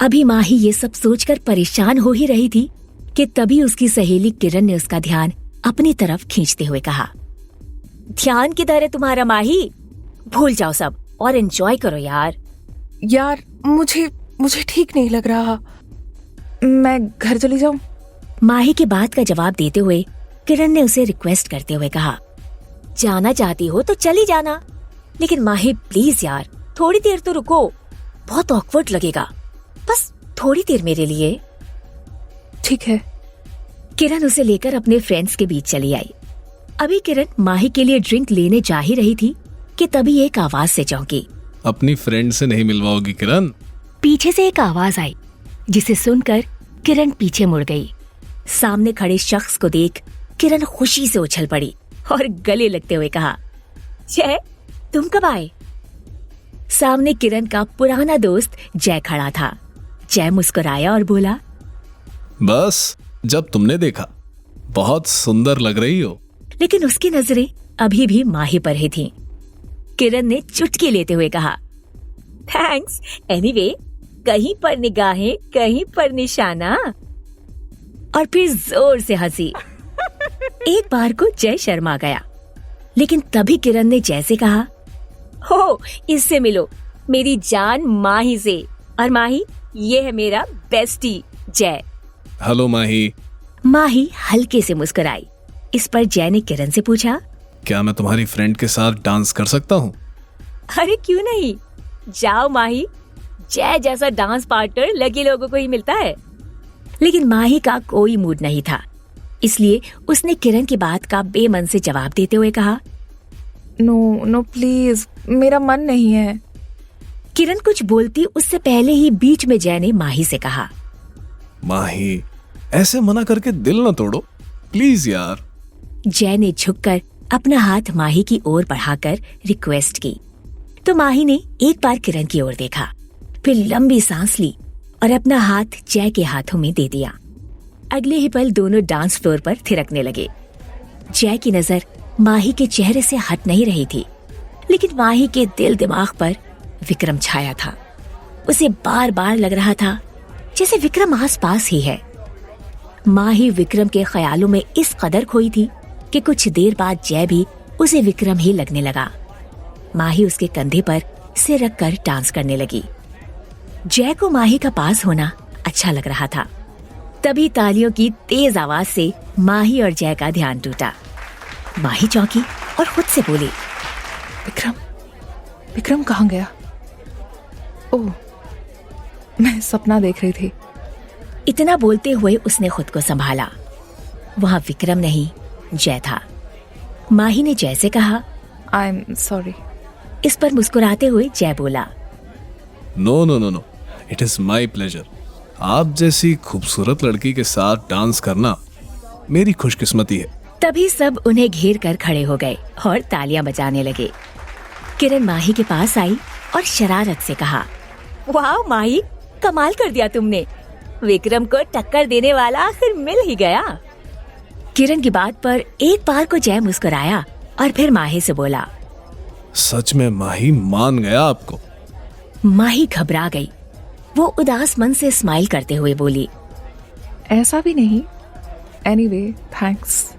अभी माही ये सब सोचकर परेशान हो ही रही थी कि तभी उसकी सहेली किरण ने उसका ध्यान अपनी तरफ खींचते हुए कहा, ध्यान किधर है तुम्हारा माही? भूल जाओ सब और एंजॉय करो यार। यार मुझे ठीक नहीं लग रहा, मैं घर चली जाऊं? माही की बात का जवाब देते हुए किरण ने उसे रिक्वेस्ट करते हुए कहा, जाना चाहती हो तो चली जाना, लेकिन माही प्लीज यार थोड़ी देर तो रुको, बहुत ऑकवर्ड लगेगा, बस थोड़ी देर मेरे लिए। ठीक है। किरण उसे लेकर अपने फ्रेंड्स के बीच चली आई। अभी किरण माही के लिए ड्रिंक लेने जा ही रही थी कि तभी एक आवाज से चौंकी। अपनी फ्रेंड से नहीं मिलवाओगी किरण? पीछे से एक आवाज आई, जिसे सुनकर किरण पीछे मुड़ गई। सामने खड़े शख्स को देख किरण खुशी से उछल पड़ी और गले लगते हुए कहा, जय तुम कब आए? सामने किरण का पुराना दोस्त जय खड़ा था। जय मुस्कुराया और बोला, बस जब तुमने देखा, बहुत सुंदर लग रही हो। लेकिन उसकी नजरें अभी भी माही पर ही थीं। किरण ने चुटकी लेते हुए कहा, थैंक्स एनीवे, कहीं पर निगाहें कहीं पर निशाना। और फिर जोर से हंसी। एक बार को जय शर्मा गया, लेकिन तभी किरण ने जय से कहा, हो इससे मिलो, मेरी जान माही से, और माही ये है मेरा बेस्टी जय। हेलो माही। माही हल्के से मुस्कुराई। इस पर जय ने किरण से पूछा, क्या मैं तुम्हारी फ्रेंड के साथ डांस कर सकता हूँ? अरे क्यों नहीं, जाओ माही, जय जैसा डांस पार्टनर लकी लोगों को ही मिलता है। लेकिन माही का कोई मूड नहीं था, इसलिए उसने किरण की बात का बेमन से जवाब देते हुए कहा, नो प्लीज, मेरा मन नहीं है। किरण कुछ बोलती उससे पहले ही बीच में जय ने माही से कहा, माही ऐसे मना करके दिल न तोड़ो प्लीज यार। जय ने झुककर अपना हाथ माही की ओर बढ़ाकर रिक्वेस्ट की, तो माही ने एक बार किरण की ओर देखा, फिर लंबी सांस ली और अपना हाथ जय के हाथों में दे दिया। अगले ही पल दोनों डांस फ्लोर पर थिरकने लगे। जय की नजर माही के चेहरे से हट नहीं रही थी, लेकिन माही के दिल दिमाग पर विक्रम छाया था। उसे बार बार लग रहा था जैसे विक्रम आस पास ही है। माही विक्रम के ख्यालों में इस कदर खोई थी कि कुछ देर बाद जय भी उसे विक्रम ही लगने लगा। माही उसके कंधे पर सिर रख कर डांस करने लगी। जय को माही का पास होना अच्छा लग रहा था। तभी तालियों की तेज आवाज से माही और जय का ध्यान टूटा। माही चौंकी और खुद से बोली, विक्रम कहाँ गया? ओह, मैं सपना देख रही थी। इतना बोलते हुए उसने खुद को संभाला। वहाँ विक्रम नहीं, जय था। माही ने जय से कहा, आई एम सॉरी। इस पर मुस्कुराते हुए जय बोला, no, it is my pleasure. आप जैसी खूबसूरत लड़की के साथ डांस करना मेरी खुशकिस्मती है। तभी सब उन्हें घेर कर खड़े हो गए और तालियां बजाने लगे। किरण माही के पास आई और शरारत से कहा, वाह माही, कमाल कर दिया तुमने, विक्रम को टक्कर देने वाला आखिर मिल ही गया। किरण की बात पर एक बार को जय मुस्कुराया और फिर माही से बोला, सच में माही मान गया आपको? माही घबरा गई। वो उदास मन से स्माइल करते हुए बोली, ऐसा भी नहीं, एनीवे थैंक्स।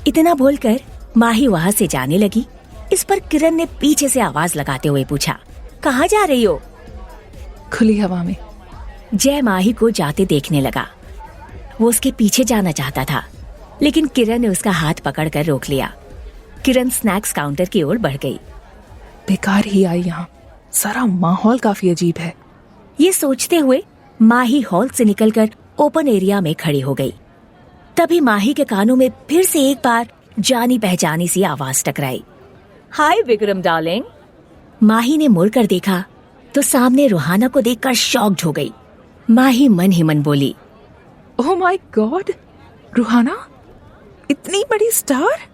इतना बोलकर माही वहाँ से जाने लगी। इस पर किरण ने पीछे से आवाज लगाते हुए पूछा, कहाँ जा रही हो? खुली हवा में। जय माही को जाते देखने लगा। वो उसके पीछे जाना चाहता था, लेकिन किरण ने उसका हाथ पकड़कर रोक लिया। किरण स्नैक्स काउंटर की ओर बढ़ गई। बेकार ही आई यहाँ, सारा माहौल काफी अजीब है। ये सोचते हुए माही हॉल से निकलकर ओपन एरिया में खड़ी हो गई। तभी माही के कानों में फिर से एक बार जानी पहचानी सी आवाज टकराई, हाय विक्रम डार्लिंग। माही ने मुड़कर देखा तो सामने रूहाना को देखकर शॉक्ड हो गई। माही मन ही मन बोली, ओह माय गॉड, रूहाना, इतनी बड़ी स्टार।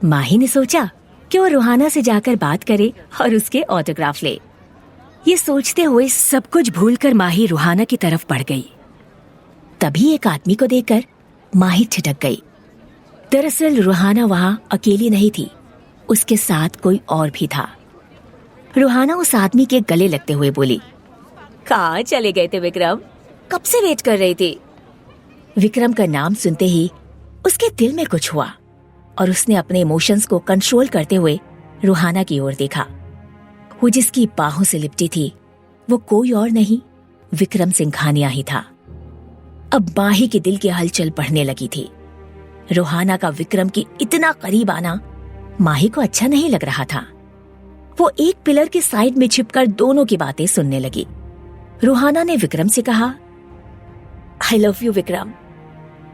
माही ने सोचा कि वो रूहाना से जाकर बात करे और उसके ऑटोग्राफ ले। ये सोचते हुए सब कुछ भूलकर माही रूहाना की तरफ बढ़ गई। तभी एक आदमी को देखकर माही ठिठक गई। दरअसल रूहाना वहाँ अकेली नहीं थी, उसके साथ कोई और भी था। रूहाना उस आदमी के गले लगते हुए बोली, कहाँ चले गए थे विक्रम? कब से वेट कर रही थी? विक्रम का नाम सुनते ही उसके दिल में कुछ हुआ और उसने अपने इमोशंस को कंट्रोल करते हुए रूहाना की ओर देखा। वो जिसकी बाहों से लिपटी थी वो कोई और नहीं, विक्रम सिंघानिया ही था। अब माही के दिल की हलचल बढ़ने लगी थी। रूहाना का विक्रम के इतना करीब आना माही को अच्छा नहीं लग रहा था। वो एक पिलर के साइड में छिपकर दोनों की बातें सुनने लगी। रूहाना ने विक्रम से कहा, आई लव यू विक्रम,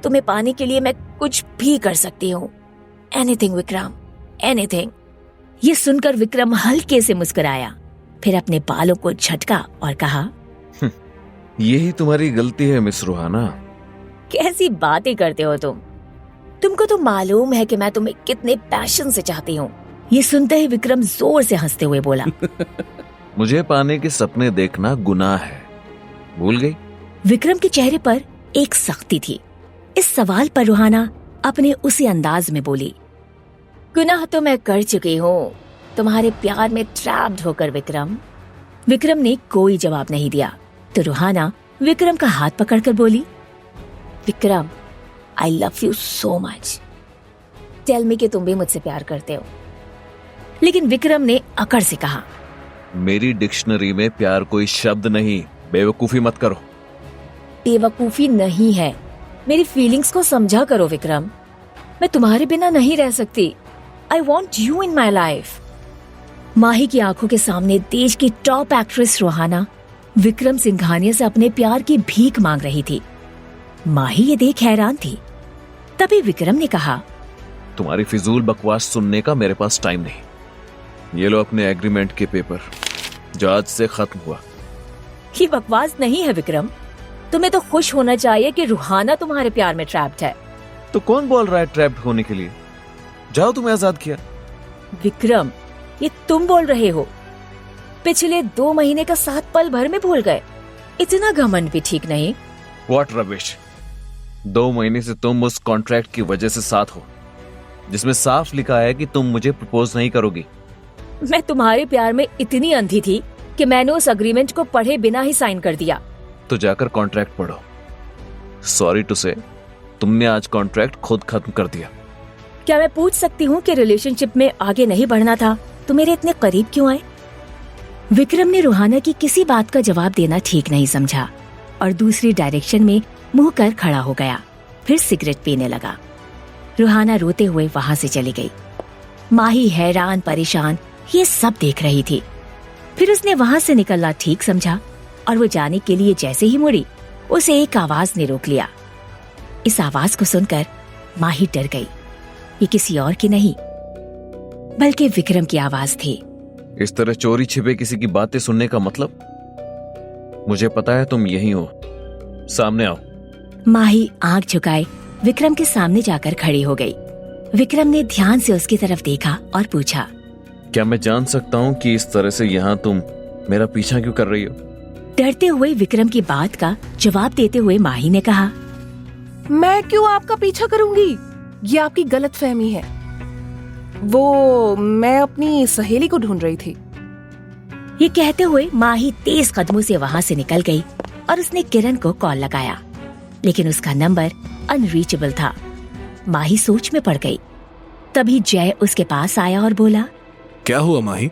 तुम्हें पाने के लिए मैं कुछ भी कर सकती हूँ। Anything Vikram, anything. ये सुनकर विक्रम हल्के से मुस्कुराया, फिर अपने बालों को झटका और कहा, यही तुम्हारी गलती है मिस रूहाना। कैसी बातें करते हो तुमको तो मालूम है कि मैं तुम्हें कितने पैशन से चाहती हूँ। ये सुनते ही विक्रम जोर से हंसते हुए बोला, मुझे पाने के सपने देखना गुनाह है, भूल गई? विक्रम के चेहरे पर एक सख्ती थी। इस सवाल पर रूहाना अपने उसी अंदाज में बोली, गुनाह तो मैं कर चुकी हूँ तुम्हारे प्यार में ट्रैप्ड होकर विक्रम। विक्रम ने कोई जवाब नहीं दिया तो रूहाना विक्रम का हाथ पकड़कर बोली, Vikram, I love you so much. Tell me कि तुम भी मुझसे प्यार करते हो। लेकिन विक्रम ने अकड़ से कहा, मेरी डिक्शनरी में प्यार कोई शब्द नहीं, बेवकूफी मत करो। बेवकूफी नहीं है, मेरी फीलिंग्स को समझा करो विक्रम। मैं तुम्हारे बिना नहीं रह सकती। I want you in my life. Mahi की आंखों के सामने देश की टॉप एक्ट्रेस रूहाना विक्रम सिंघानिया से अपने प्यार की भीख मांग रही थी। माही ये देख हैरान थी। तभी विक्रम ने कहा, तुम्हारी फिजूल बकवास सुनने का मेरे पास टाइम नहीं। ये लो अपने एग्रीमेंट के पेपर, जो आज से खत्म हुआ। ये बकवास नहीं है विक्रम, तुम्हें तो खुश होना चाहिए कि रूहाना तुम्हारे प्यार में ट्रैप्ड है। तो कौन बोल रहा है ट्रैप्ड होने के लिए? जाओ, तुम्हें आजाद किया। विक्रम, ये तुम बोल रहे हो। पिछले 2 महीने का साथ पल भर में भूल गए। इतना घमंड भी ठीक नहीं। What rubbish. 2 महीने से तुम उस कॉन्ट्रैक्ट की वजह से साथ हो जिसमें साफ लिखा है कि तुम मुझे प्रपोज नहीं करोगी। मैं तुम्हारे प्यार में इतनी अंधी थी कि मैंने उस अग्रीमेंट को पढ़े बिना ही साइन कर दिया। तो जाकर कॉन्ट्रैक्ट पढ़ो। सॉरी टू से, तुमने आज कॉन्ट्रैक्ट खुद खत्म कर दिया। क्या मैं पूछ सकती हूँ कि रिलेशनशिप में आगे नहीं बढ़ना था तो मेरे इतने करीब क्यों आए? विक्रम ने रूहाना की किसी बात का जवाब देना ठीक नहीं समझा और दूसरी डायरेक्शन में मुंह कर खड़ा हो गया। फिर सिगरेट पीने लगा। रूहाना रोते हुए वहां से चली गई। माही हैरान परेशान ये सब देख रही थी। फिर उसने वहां से निकलना ठीक समझा और वो जाने के लिए जैसे ही मुड़ी, उसे एक आवाज ने रोक लिया। इस आवाज को सुनकर माही डर गई। ये किसी और की नहीं बल्कि विक्रम की आवाज थी। इस तरह चोरी छिपे किसी की बातें सुनने का मतलब? मुझे पता है तुम यहीं हो, सामने आओ। माही आंख झुकाए विक्रम के सामने जाकर खड़ी हो गई। विक्रम ने ध्यान से उसकी तरफ देखा और पूछा, क्या मैं जान सकता हूँ कि इस तरह से यहाँ तुम मेरा पीछा क्यों कर रही हो? डरते हुए विक्रम की बात का जवाब देते हुए माही ने कहा, मैं क्यों आपका पीछा करूंगी? ये आपकी गलतफहमी है। वो मैं अपनी सहेली को ढूंढ रही थी। ये कहते हुए माही तेज कदमों से वहां से निकल गई और उसने किरण को कॉल लगाया, लेकिन उसका नंबर अनरीचेबल था। माही सोच में पड़ गई। तभी जय उसके पास आया और बोला, क्या हुआ माही,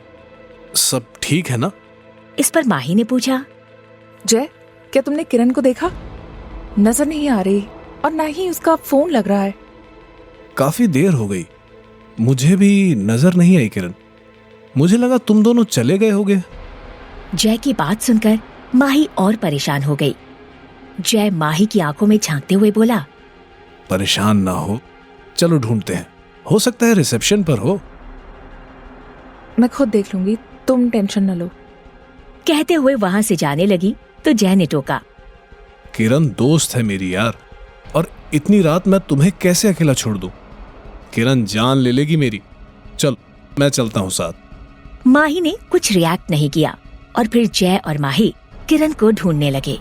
सब ठीक है ना? इस पर माही ने पूछा, जय, क्या तुमने किरण को देखा? नजर नहीं आ रही और ना ही उसका फोन लग रहा है। काफी देर हो गई, मुझे भी नजर नहीं आई किरण। मुझे लगा तुम दोनों चले गए होगे। जय की बात सुनकर माही और परेशान हो गई। जय माही की आंखों में झांकते हुए बोला, परेशान ना हो, चलो ढूंढते हैं, हो सकता है रिसेप्शन पर हो। मैं खुद देख लूंगी, तुम टेंशन न लो। कहते हुए वहां से जाने लगी तो जय ने टोका, किरण दोस्त है मेरी यार, और इतनी रात मैं तुम्हें कैसे अकेला छोड़ दूं? किरण जान ले लेगी मेरी। चल, मैं चलता हूं साथ। माही ने कुछ रिएक्ट नहीं किया और फिर जय और माही किरण को ढूंढने लगे।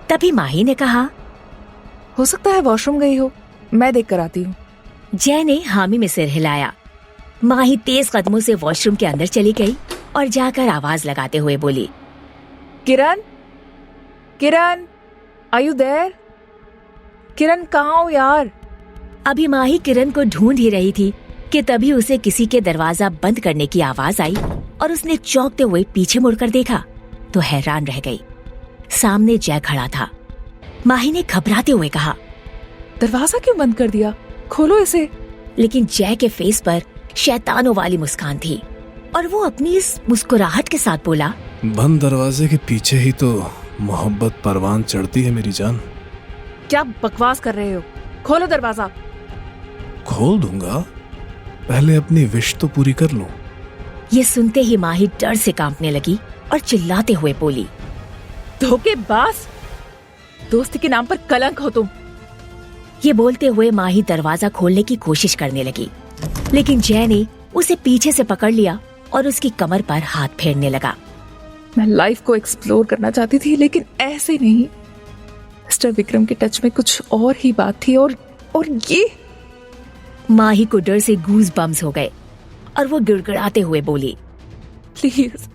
तभी माही ने कहा, हो सकता है वॉशरूम गई हो, मैं देख कर आती हूँ। जय ने हामी में सिर हिलाया। माही तेज कदमों से वॉशरूम के अंदर चली गई और जाकर आवाज लगाते हुए बोली, किरण, किरण, आर यू देयर? किरण कहाँ हो यार? अभी माही किरण को ढूंढ ही रही थी कि तभी उसे किसी के दरवाजा बंद करने की आवाज आई और उसने चौंकते हुए पीछे मुड़कर देखा तो हैरान रह गई। सामने जय खड़ा था। माही ने घबराते हुए कहा, दरवाजा क्यों बंद कर दिया? खोलो इसे। लेकिन जय के फेस पर शैतानों वाली मुस्कान थी और वो अपनी इस मुस्कुराहट के साथ बोला, बंद दरवाजे के पीछे ही तो मोहब्बत परवान चढ़ती है मेरी जान। क्या बकवास कर रहे हो? खोलो दरवाजा। खोल दूंगा, पहले अपनी विश तो पूरी कर लूं। ये सुनते ही माही डर से कांपने लगी और चिल्लाते हुए बोली, धोखेबाज, दोस्ती के नाम पर कलंक हो तुम। ये बोलते हुए माही दरवाजा खोलने की कोशिश करने लगी, लेकिन जय ने उसे पीछे से पकड़ लिया और उसकी कमर पर हाथ फेरने लगा। मैं लाइफ को एक्सप्लोर करना चाहती थी, लेकिन ऐसे नहीं। मिस्टर विक्रम के टच में कुछ और ही बात थी और ये। माही को डर से गूज बम्स हो गए और वो गिड़गिड़ाते हुए बोली, please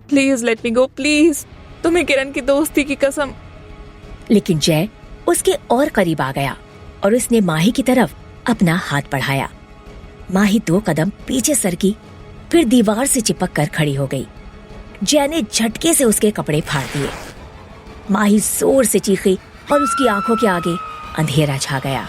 please let me go, please. तुम्हें किरण की दोस्ती की कसम। लेकिन जय उसके और करीब आ गया और उसने माही की तरफ अपना हाथ बढ़ाया। माही 2 कदम पीछे सरकी, फिर दीवार से चिपक कर खड़ी हो गई। जय ने झटके से उसके कपड़े फाड़ दिए। माही जोर से चीखी और उसकी आंखों के आगे अंधेरा छा गया।